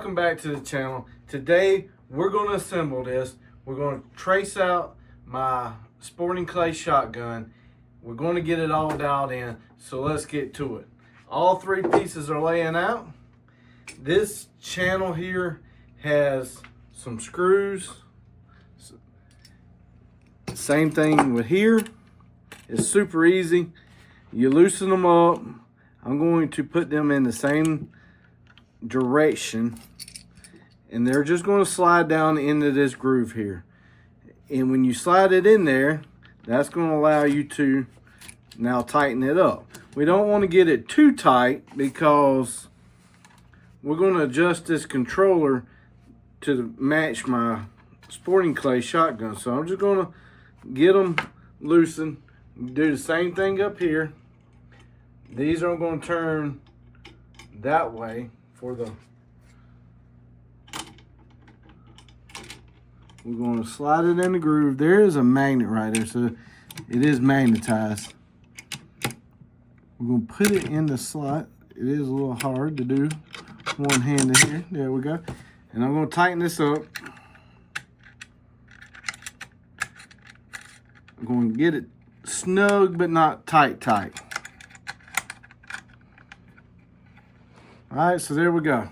welcome back to the channel. Today we're going to assemble this. We're going to trace out my sporting clay shotgun. We're going to get it all dialed in, so let's get to it. All three pieces are laying out. This channel here has some screws. Same thing with here. It's super easy. You loosen them up. I'm going to put them in the same direction, and they're just going to slide down into this groove here. And when you slide it in there, that's going to allow you to now tighten it up. We don't want to get it too tight because we're going to adjust this controller to match my sporting clay shotgun. So I'm just going to get them loosened. Do the same thing up here. These are going to turn that way for the, we're going to slide it in the groove. There is a magnet right there, so it is magnetized. We're going to put it in the slot. It is a little hard to do one-handed here. There we go. And I'm going to tighten this up. I'm going to get it snug but not tight. All right, so there we go.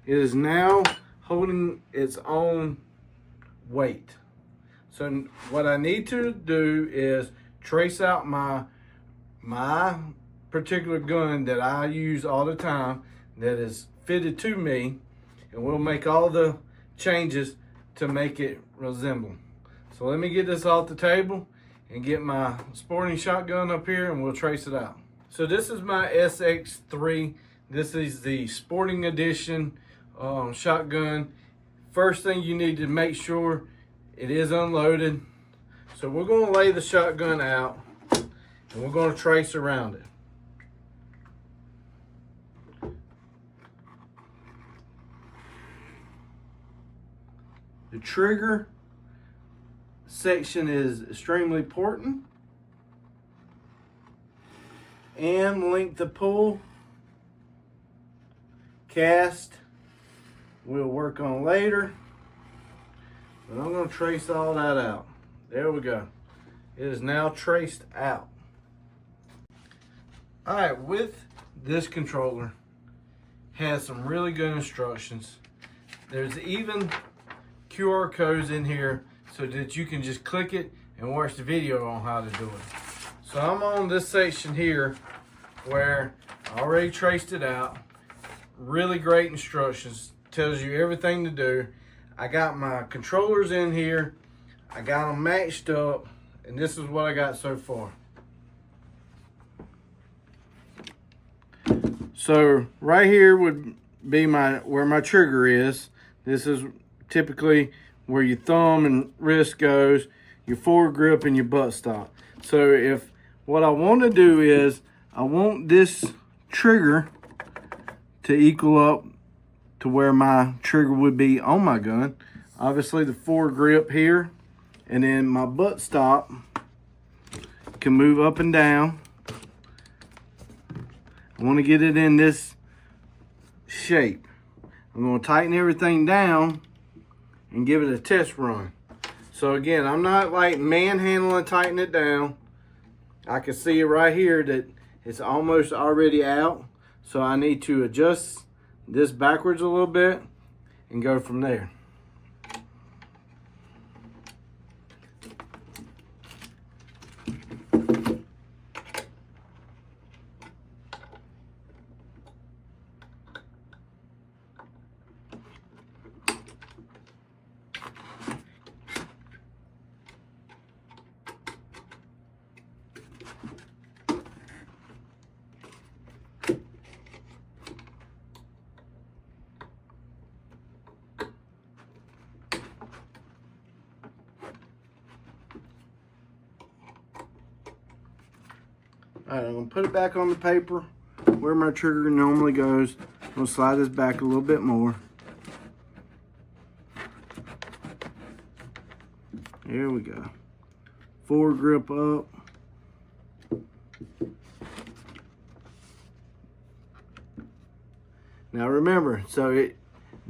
It is now holding its own weight. So what I need to do is trace out my particular gun that I use all the time that is fitted to me, and we'll make all the changes to make it resemble. So let me get this off the table and get my sporting shotgun up here, and we'll trace it out. So this is my SX3. This is the sporting edition shotgun. First thing you need to make sure it is unloaded. So we're going to lay the shotgun out and we're going to trace around it. The trigger section is extremely important, and length of pull. Cast we'll work on later, but I'm going to trace all that out. There we go. It is now traced out. All right, with this controller has some really good instructions. There's even QR codes in here so that you can just click it and watch the video on how to do it. So I'm on this section here where I already traced it out. Really great instructions, tells you everything to do. I got my controllers in here, I got them matched up, and this is what I got so far. So right here would be where my trigger is. This is typically where your thumb and wrist goes, your foregrip and your buttstock. So if what I want to do is I want this trigger to equal up to where my trigger would be on my gun. Obviously the foregrip here, and then my buttstock can move up and down. I want to get it in this shape. I'm going to tighten everything down and give it a test run. So again, I'm not like manhandling, tightening it down. I can see it right here that it's almost already out. So I need to adjust this backwards a little bit and go from there. All right, I'm gonna put it back on the paper where my trigger normally goes. I'm gonna slide this back a little bit more. There we go. Foregrip up. Now remember,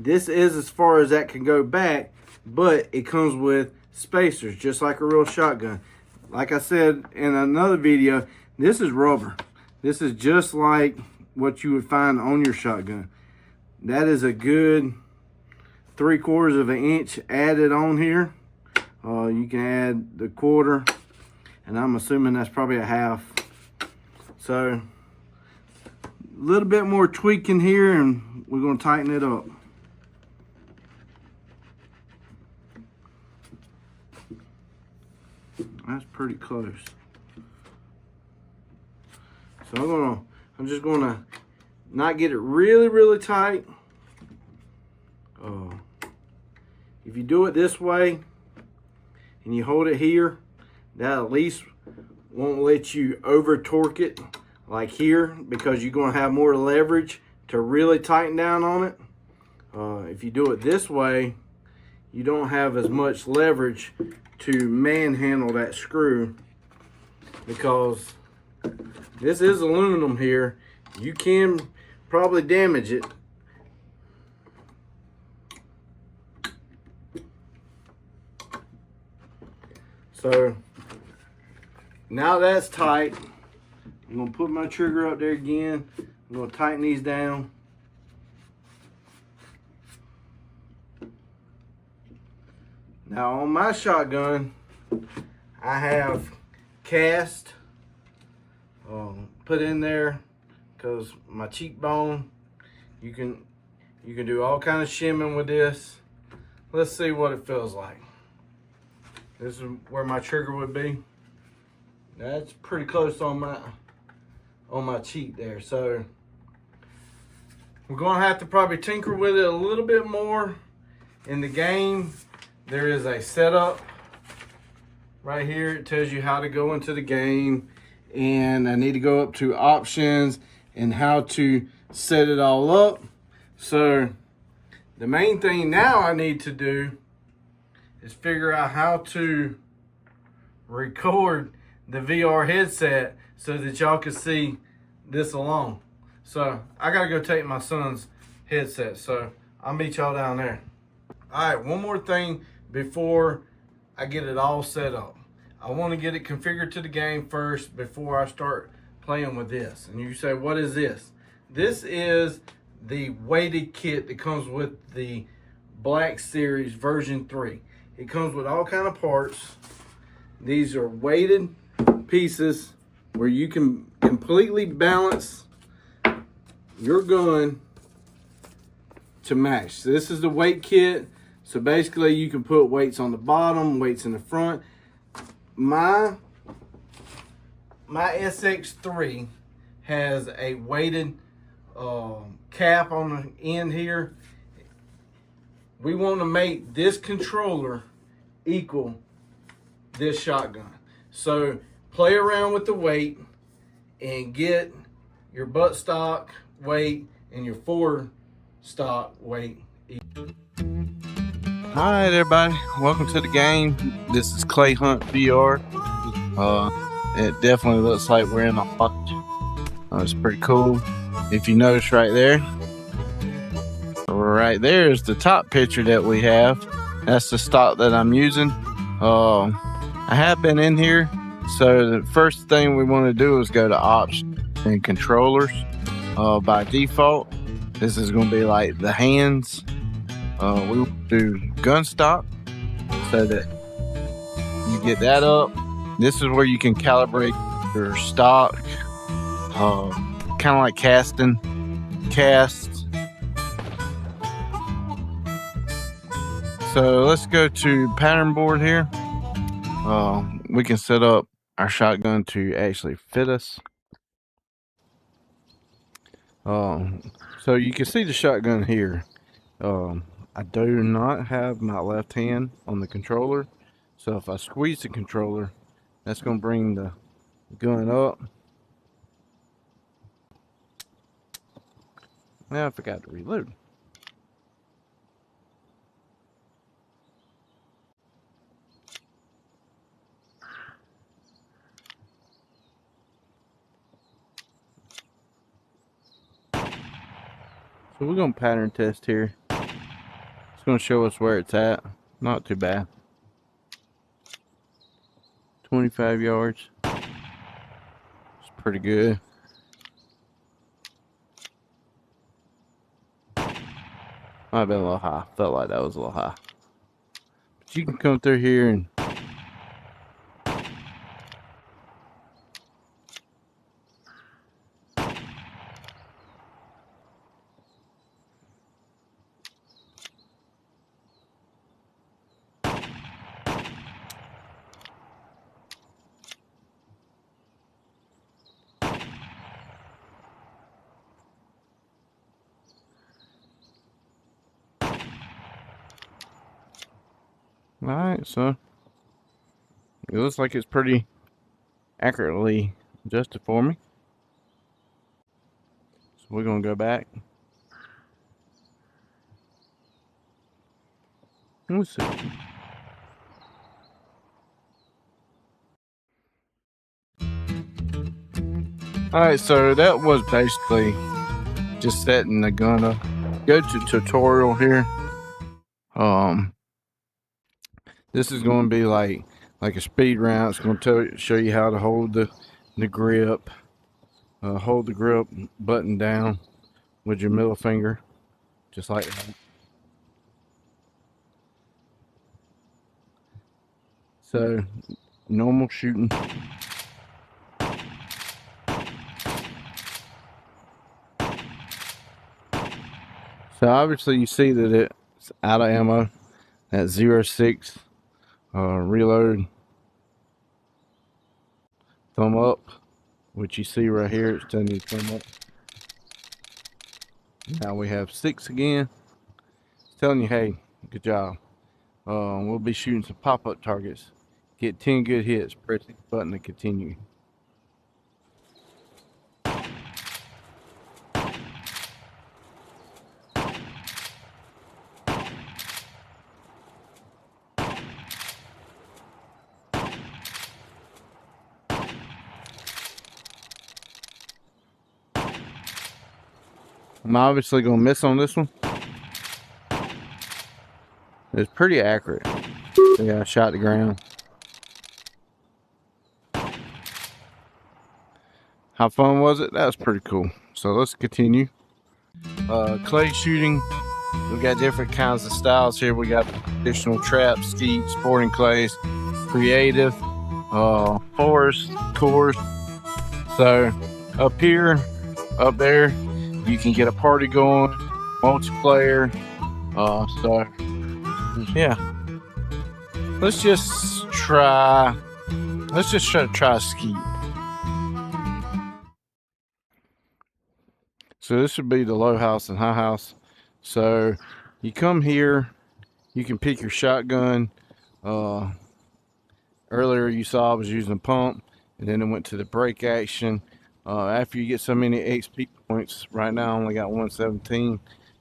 This is as far as that can go back, but it comes with spacers, just like a real shotgun. Like I said in another video, this is rubber. This is just like what you would find on your shotgun. That is a good 3/4 of an inch added on here. You can add the 1/4, and I'm assuming that's probably a 1/2. So a little bit more tweaking here, and we're going to tighten it up. That's pretty close. So I'm just gonna not get it really tight. If you do it this way and you hold it here, that at least won't let you over torque it like here, because you're gonna have more leverage to really tighten down on it. If you do it this way, you don't have as much leverage to manhandle that screw, because this is aluminum here. You can probably damage it. So now that's tight, I'm gonna put my trigger up there again. I'm gonna tighten these down. Now on my shotgun, I have cast put in there, because my cheekbone, you can do all kind of shimming with this. Let's see what it feels like. This is where my trigger would be. That's pretty close on my cheek there. So we're gonna have to probably tinker with it a little bit more. In the game, there is a setup right here. It tells you how to go into the game, and I need to go up to options and how to set it all up. So the main thing now I need to do is figure out how to record the VR headset so that y'all can see this along. So I gotta go take my son's headset, so I'll meet y'all down there. All right, one more thing before I get it all set up. I want to get it configured to the game first before I start playing with this. And you say, what is this? This is the weighted kit that comes with the Black Series version 3. It comes with all kind of parts. These are weighted pieces where you can completely balance your gun to match. So this is the weight kit. So basically you can put weights on the bottom, weights in the front. My SX3 has a weighted cap on the end here. We want to make this controller equal this shotgun. So play around with the weight and get your butt stock weight and your fore stock weight equal. All right, everybody, welcome to the game. This is Clay Hunt VR. It definitely looks like we're in a lodge. It's pretty cool. If you notice right there is the top picture that we have. That's the stock that I'm using. I have been in here, so the first thing we want to do is go to options and controllers. By default, this is going to be like the hands. We will do gun stock so that you get that up. This is where you can calibrate your stock, kind of like casting, cast. So let's go to pattern board here. We can set up our shotgun to actually fit us. So you can see the shotgun here. I do not have my left hand on the controller, so if I squeeze the controller, that's going to bring the gun up. Now I forgot to reload. So we're going to pattern test here. It's going to show us where it's at. Not too bad. 25 yards. It's pretty good. Might have been a little high. Felt like that was a little high. But you can come through here and alright, so it looks like it's pretty accurately adjusted for me. So we're gonna go back. Let's see. Alright, so that was basically just setting the gun up. Go to tutorial here. This is going to be like a speed round. It's going to show you how to hold the grip. Hold the grip button down with your middle finger, just like that. So, normal shooting. So obviously you see that it's out of ammo at 0.6. Reload. Thumb up, which you see right here. It's telling you to thumb up. Now we have 6 again. It's telling you, hey, good job. We'll be shooting some pop-up targets. Get 10 good hits. Press the button to continue. I'm obviously going to miss on this one. It's pretty accurate. Yeah, I shot the ground. How fun was it? That was pretty cool. So let's continue. Clay shooting. We got different kinds of styles here. We got traditional trap, skeet, sporting clays, creative, forest, course. So up here, up there, you can get a party going, multiplayer. So yeah, let's just try skeet. So this would be the low house and high house. So you come here, you can pick your shotgun. Earlier you saw I was using a pump, and then it went to the break action. After you get so many XP points, right now I only got 117.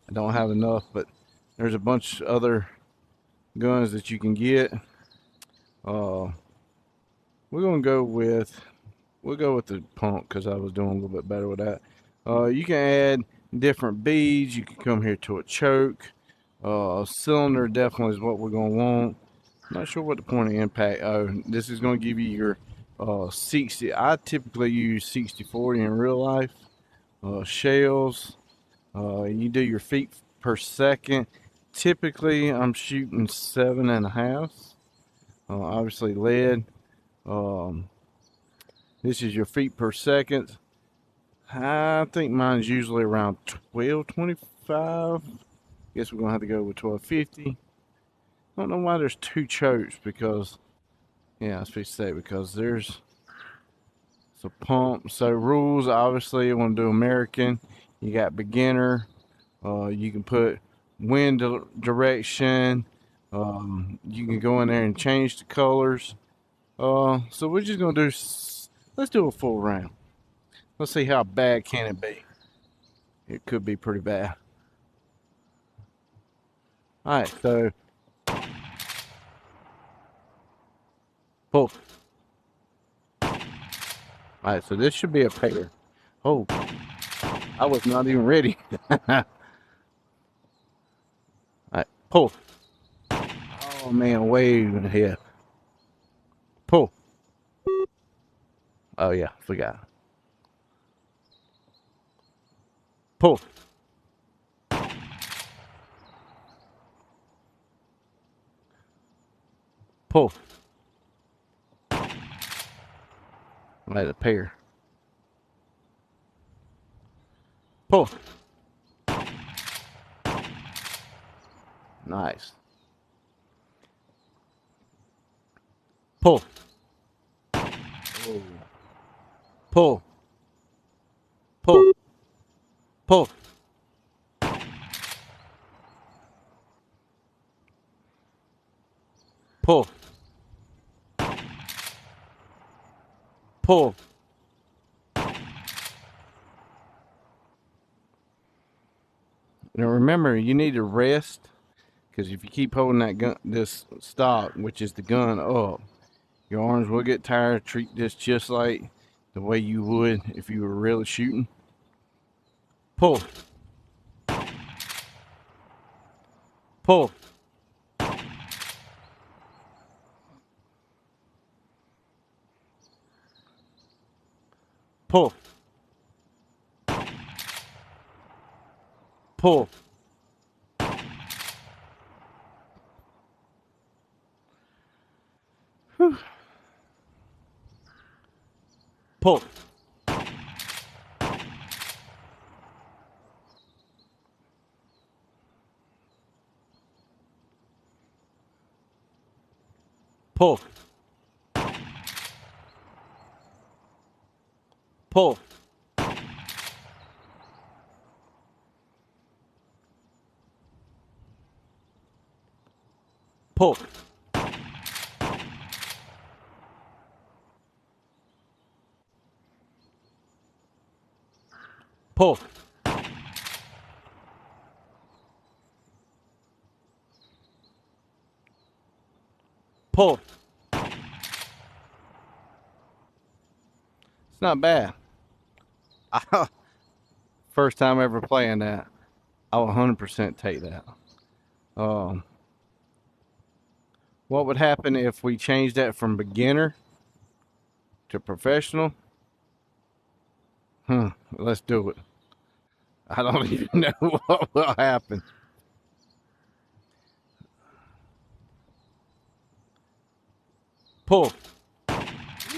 I don't have enough, but there's a bunch of other guns that you can get. We're gonna go with the pump because I was doing a little bit better with that. You can add different beads. You can come here to a choke. Cylinder definitely is what we're gonna want. Not sure what the point of impact. Oh, this is going to give you your 60. I typically use 60-40 in real life. Shells. You do your feet per second. Typically, I'm shooting 7.5. Obviously, lead. This is your feet per second. I think mine's usually around 1225. Guess we're going to have to go with 1250. I don't know why there's 2 chokes, because yeah, I was supposed to say, because there's a pump. So rules, obviously you want to do American. You got beginner. You can put wind direction. You can go in there and change the colors. So we're just gonna do, let's do a full round. Let's see how bad can it be. It could be pretty bad. All right, so pull. Alright, so this should be a pair. Oh, I was not even ready. Alright, Pull. Oh man, way ahead. Pull. Oh yeah, forgot. Pull. Pull. Let it pair. Pull. Nice. Pull. Oh. Pull. Pull. Pull. Pull. Pull. Now remember, you need to rest, because if you keep holding that gun, this stock, which is the gun, up, your arms will get tired. Treat this just like the way you would if you were really shooting. Pull. Pull. Pull. Pull. Whew. Pull. Pull. Pull. Pull. Pull. Pull. It's not bad. First time ever playing that. I will 100% take that. What would happen if we changed that from beginner to professional? Let's do it. I don't even know what will happen. Pull.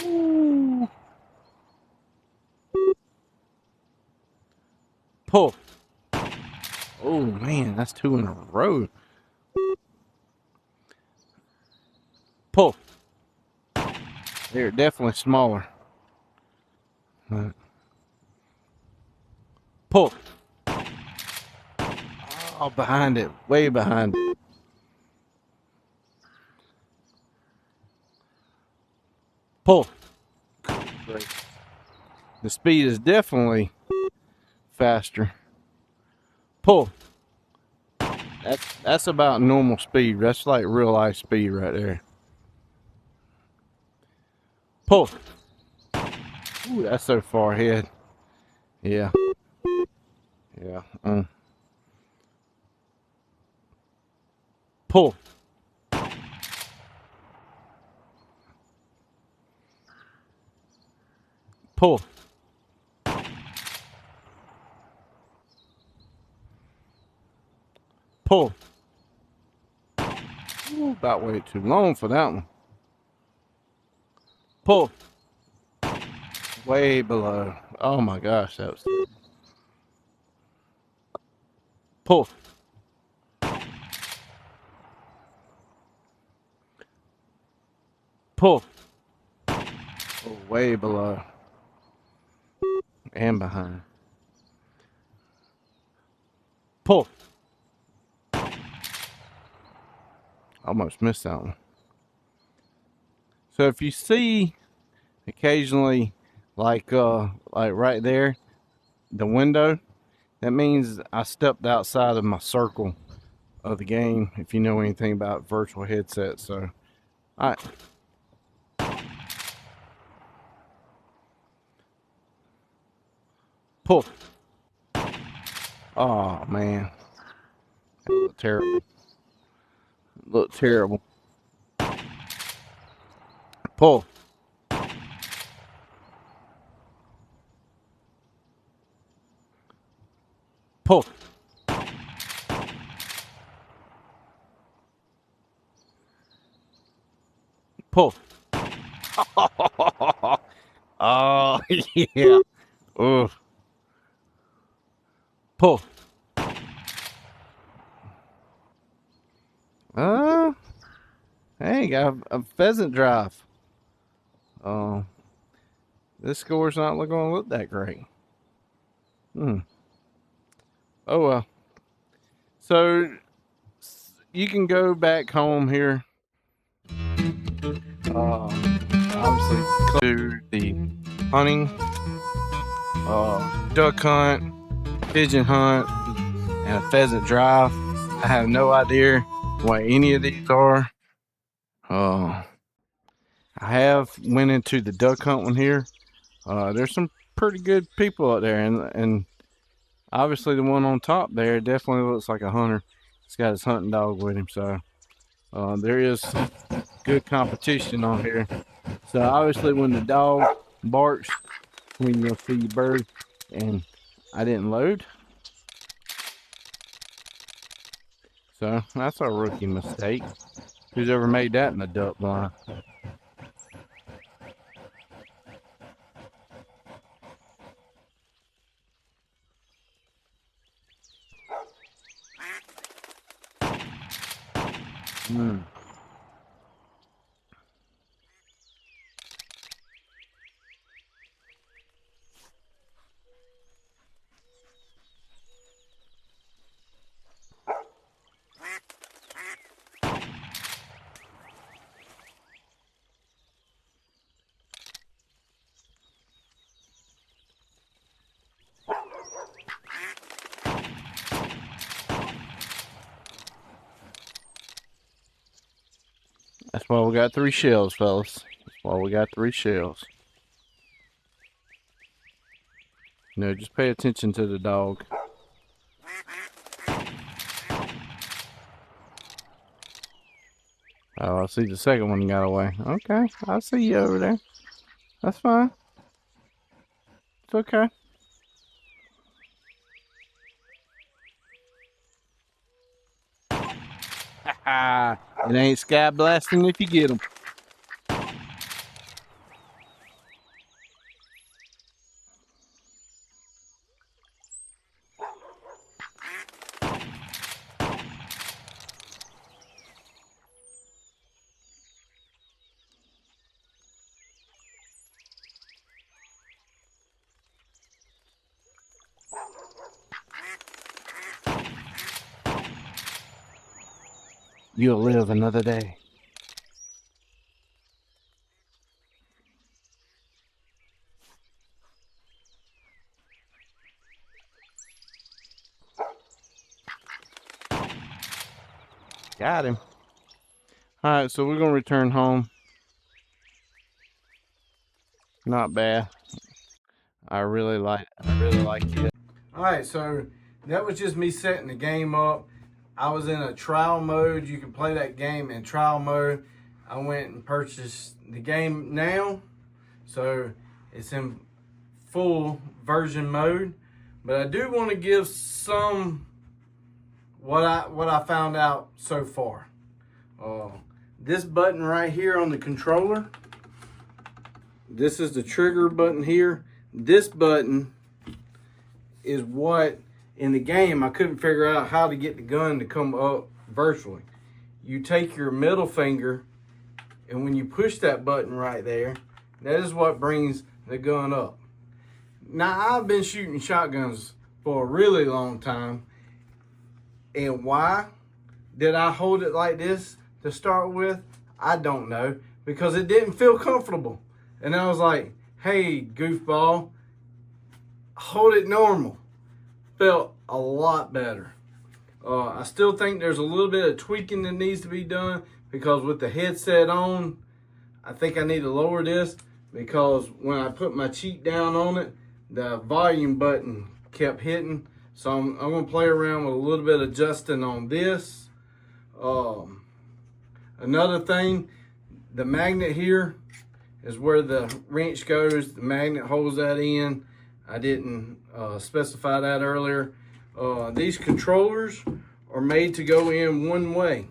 Ooh. Pull. Oh man, that's 2 in a row. Pull. They're definitely smaller. Pull. Oh, behind it. Way behind it. Pull. Great. The speed is definitely faster. Pull. That's about normal speed. That's like real life speed right there. Pull. Ooh, that's so far ahead. Yeah. Yeah. Pull. Pull. Pull. Ooh, about way too long for that one. Pull. Way below. Oh my gosh, that was. Pull. Pull. Oh, way below. And behind. Pull. Almost missed that one. So if you see occasionally like right there, the window, that means I stepped outside of my circle of the game, if you know anything about virtual headsets. So all right. Pull. Oh man. That was terrible. look terrible. Pull. Pull. Pull. Oh, yeah. Oh. Pull. Hey, got a pheasant drive. Oh, this score's not going to look that great. Oh, well. So, you can go back home here. Obviously, to the hunting, duck hunt, pigeon hunt, and a pheasant drive. I have no idea what any of these are. I have went into the duck hunt one here. There's some pretty good people out there, and obviously the one on top there definitely looks like a hunter. He's got his hunting dog with him, so there is good competition on here. So obviously when the dog barks, when you'll see bird, and I didn't load. So that's a rookie mistake. Who's ever made that in the duck blind? That's why we got 3 shells, fellas. That's why we got 3 shells. No, just pay attention to the dog. Oh, I see the second one got away. Okay, I see you over there. That's fine. It's okay. It ain't sky blasting if you get them. You'll live another day. Got him. All right, so we're gonna return home. Not bad. I really like it. All right, so that was just me setting the game up. I was in a trial mode. You can play that game in trial mode. I went and purchased the game now, so it's in full version mode. But I do want to give some what I found out so far. This button right here on the controller, this is the trigger button here. This button is what in the game I couldn't figure out how to get the gun to come up virtually. You take your middle finger, and when you push that button right there, that is what brings the gun up. Now, I've been shooting shotguns for a really long time, and why did I hold it like this to start with? I don't know, because it didn't feel comfortable. And I was like, hey, goofball, hold it normal. Felt a lot better. I still think there's a little bit of tweaking that needs to be done, because with the headset on, I think I need to lower this, because when I put my cheek down on it, the volume button kept hitting. So I'm going to play around with a little bit of adjusting on this. Another thing, the magnet here is where the wrench goes. The magnet holds that in. I didn't specify that earlier. These controllers are made to go in one way.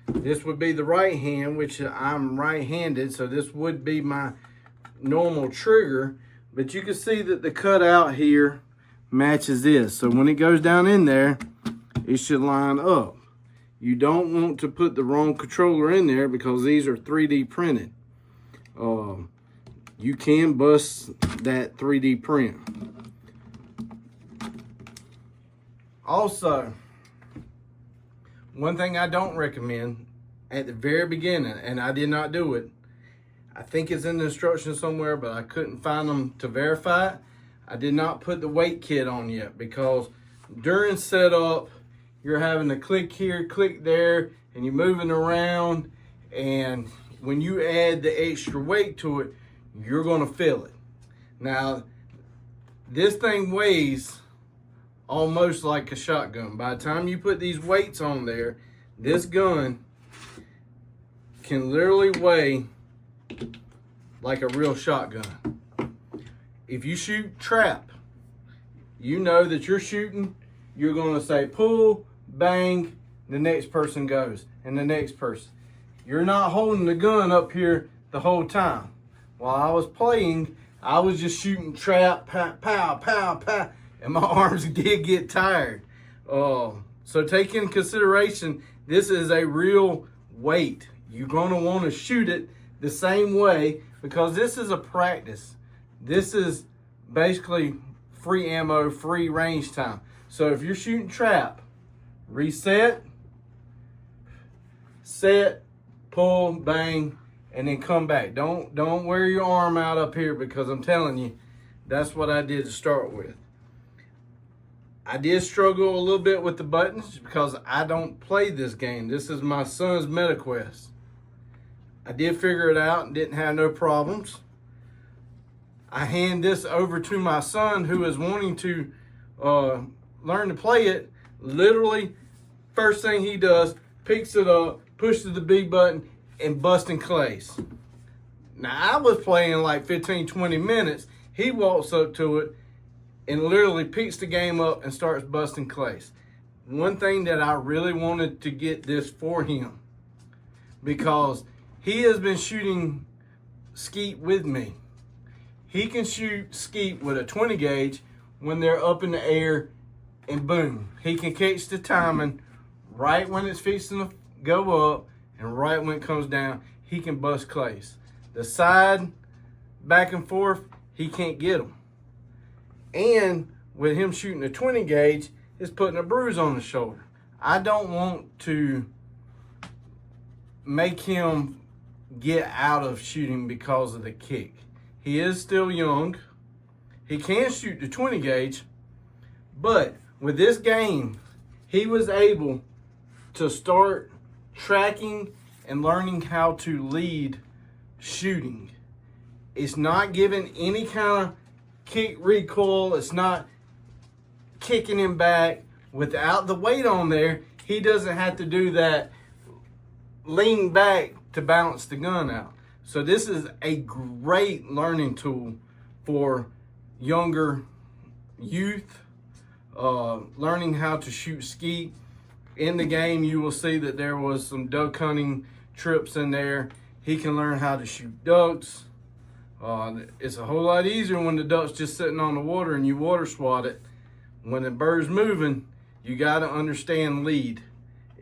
This would be the right hand, which I'm right-handed, so this would be my normal trigger. But you can see that the cutout here matches this. So when it goes down in there, it should line up. You don't want to put the wrong controller in there because these are 3D printed. You can bust that 3D print. Also, one thing I don't recommend at the very beginning, and I did not do it, I think it's in the instructions somewhere, but I couldn't find them to verify it. I did not put the weight kit on yet because during setup, you're having to click here, click there, and you're moving around. And when you add the extra weight to it, you're gonna feel it. Now, this thing weighs almost like a shotgun. By the time you put these weights on there, this gun can literally weigh like a real shotgun. If you shoot trap, you know that you're shooting, you're gonna say pull, bang, the next person goes, and the next person. You're not holding the gun up here the whole time. While I was playing, I was just shooting trap, pow, pow, pow, pow, and my arms did get tired. So take in consideration, this is a real weight. You're gonna wanna shoot it the same way because this is a practice. This is basically free ammo, free range time. So if you're shooting trap, reset, set, pull, bang, and then come back. Don't wear your arm out up here because I'm telling you, that's what I did to start with. I did struggle a little bit with the buttons because I don't play this game. This is my son's MetaQuest. I did figure it out and didn't have no problems. I hand this over to my son who is wanting to learn to play it. Literally, first thing he does, picks it up, pushes the B button, and busting clays. Now, I was playing like 15, 20 minutes. He walks up to it and literally picks the game up and starts busting clays. One thing that I really wanted to get this for him, because he has been shooting skeet with me. He can shoot skeet with a 20 gauge when they're up in the air, and boom, he can catch the timing right when it's fixing to go up and right when it comes down. He can bust clays. The side, back and forth, he can't get them. And with him shooting a 20 gauge, it's putting a bruise on the shoulder. I don't want to make him get out of shooting because of the kick. He is still young. He can shoot the 20 gauge, but with this game, he was able to start tracking and learning how to lead shooting. It's not giving any kind of kick recoil. It's not kicking him back. Without the weight on there, he doesn't have to do that lean back to balance the gun out. So this is a great learning tool for younger youth, learning how to shoot skeet. In the game, you will see that there was some duck hunting trips in there. He can learn how to shoot ducks. It's a whole lot easier when the duck's just sitting on the water and you water swat it. When the bird's moving, you got to understand lead.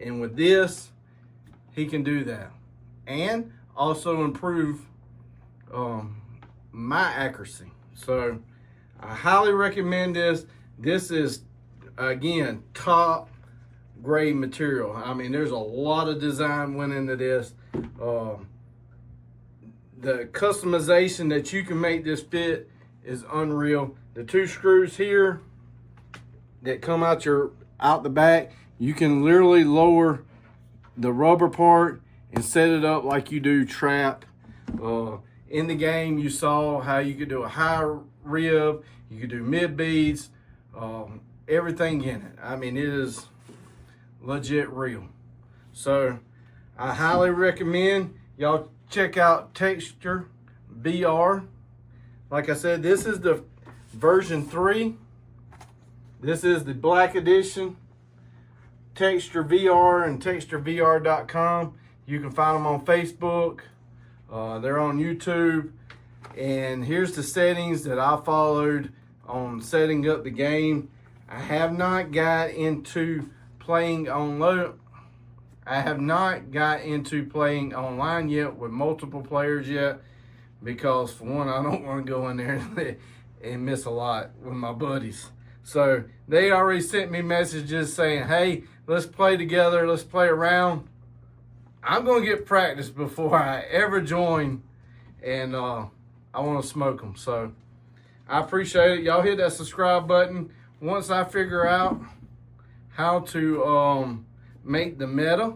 And with this, he can do that. And also improve my accuracy. So I highly recommend this. This is, again, top grade material. I mean, there's a lot of design went into this. The customization that you can make this fit is unreal. The 2 screws here that come out the back, you can literally lower the rubber part and set it up like you do trap. In the game, you saw how you could do a high rib, you could do mid beads, everything in it. I mean, it is legit real. So I highly recommend y'all check out Texture VR. Like I said, this is the version 3. This is the black edition. Texture VR and texturevr.com. You can find them on Facebook. They're on YouTube. And here's the settings that I followed on setting up the game. I have not got into playing online yet with multiple players yet, because for one, I don't want to go in there and miss a lot with my buddies. So they already sent me messages saying, hey, let's play together, let's play around. I'm going to get practice before I ever join, and I want to smoke them. So I appreciate it. Y'all hit that subscribe button. Once I figure out how to make the meta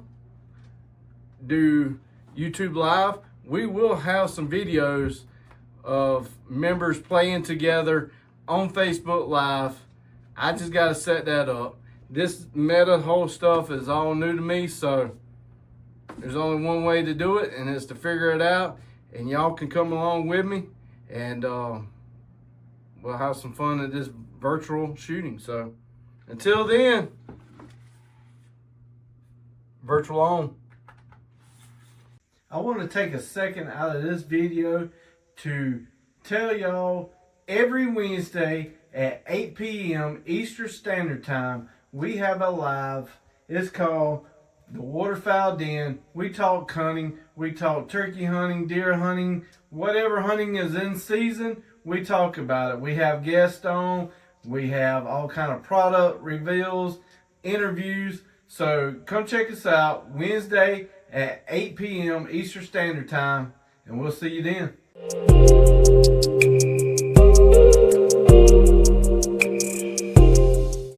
do YouTube Live, we will have some videos of members playing together on Facebook Live. I just got to set that up. This meta whole stuff is all new to me, so there's only one way to do it, and it's to figure it out. And y'all can come along with me, and we'll have some fun at this virtual shooting. So until then, virtual on. I want to take a second out of this video to tell y'all every Wednesday at 8 p.m. Eastern Standard Time, we have a live. It's called the Waterfowl Den. We talk hunting, we talk turkey hunting, deer hunting, whatever hunting is in season, we talk about it. We have guests on, we have all kind of product reveals, interviews. So come check us out Wednesday at 8 p.m. Eastern Standard Time, and we'll see you then.